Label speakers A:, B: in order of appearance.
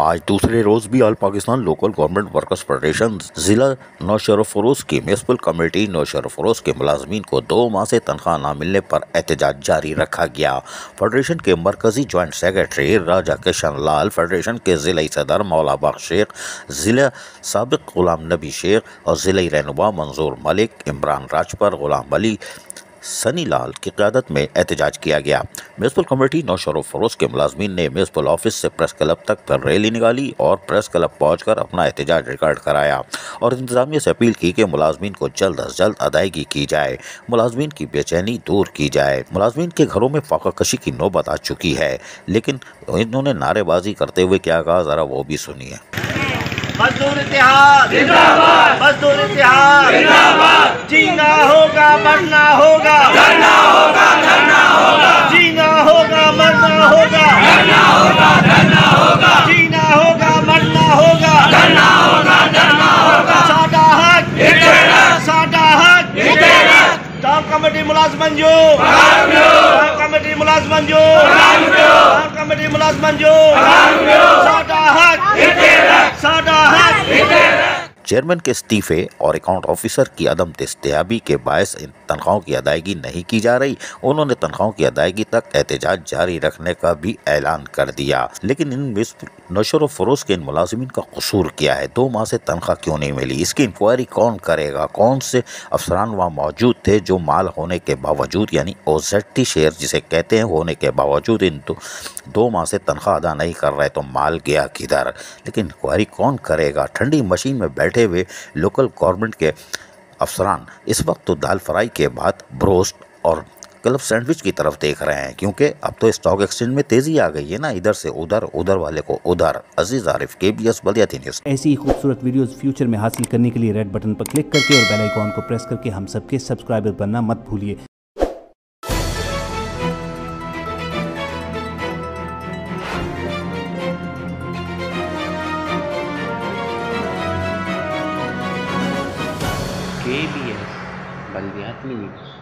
A: आज दूसरे रोज भी all Pakistan local government workers federation जिला नौशरफरोज की म्यूनसिपल कमेटी नौशरफरोज के मुलाजमीन को 2 माह से तनख्वाह न मिलने पर एहतजाज जारी रखा गया। फेडरेशन के मरकजी ज्वाइंट सेक्रेटरी राजा किशन लाल, फेडरेशन के जिला सदर मौला बख्श शेख, जिला साबिक गुलाम नबी शेख और जिला रहनुमा मंजूर मलिक, इमरान राजपर, गुलाम अली, सनी लाल की क़यादत में एहतजाज किया गया। म्यूनसिपल कमेटी नौशरफरोज के मुलाजमीन ने म्यूनसिपल ऑफिस से प्रेस क्लब तक पर रैली निकाली और प्रेस क्लब पहुंचकर अपना एहतजाज रिकॉर्ड कराया और इंतजामिया से अपील की कि मुलाजमीन को जल्द अज जल्द अदायगी की जाए, मुलाजमीन की बेचैनी दूर की जाए। मुलाजमीन के घरों में फाका कशी की नौबत आ चुकी है, लेकिन इन्होंने नारेबाजी करते हुए क्या कहा, ज़रा वो भी सुनिए।
B: मजदूर इत्तेहाद जिंदाबाद, मजदूर इत्तेहाद जिंदाबाद। जीना होगा मरना होगा, करना होगा करना होगा। जीना होगा मरना होगा, करना होगा करना होगा। जीना होगा मरना होगा, करना होगा करना होगा। साडा हक साडा हक टाउन कमेटी मुलाजमन जो टाउन कमेटी मुलाजमन जो टाउन कमेटी मुलाजमन जो साडा हक साडा हक।
A: चेयरमैन के इस्तीफे और अकाउंट ऑफिसर की अदम दस्तयाबी के बायस इन तनख्वाहों की अदायगी नहीं की जा रही। उन्होंने तनख्वाहों की अदायगी तक एहतजाज जारी रखने का भी ऐलान कर दिया। लेकिन इन नौशरफरोज के इन मुलाजिमीन का कसूर क्या है? 2 माह से तनख्वाह क्यों नहीं मिली? इसकी इंक्वायरी कौन करेगा? कौन से अफसरान वहाँ मौजूद थे जो माल होने के बावजूद, यानी OZT शेयर जिसे कहते हैं, होने के बावजूद इन 2 माह से तनख्वाह अदा नहीं कर रहे, तो माल गया किधर? लेकिन इंक्वायरी कौन करेगा? ठंडी मशीन में बैठे हुए लोकल गवर्नमेंट के अफसरान इस वक्त तो दाल फ्राई के बाद ब्रोस्ट और क्लब सैंडविच की तरफ देख रहे हैं, क्योंकि अब तो स्टॉक एक्सचेंज में तेजी आ गई है ना, इधर से उधर, उधर वाले को उधर। अजीज आरिफ, KBS बल्दियाती न्यूज़।
C: ऐसी ही खूबसूरत वीडियोस फ्यूचर में हासिल करने के लिए रेड बटन पर क्लिक करके और बेल आइकॉन को प्रेस करके हम सबके सब्सक्राइबर बनना मत भूलिए।
D: KBS बल्दियाती न्यूज़।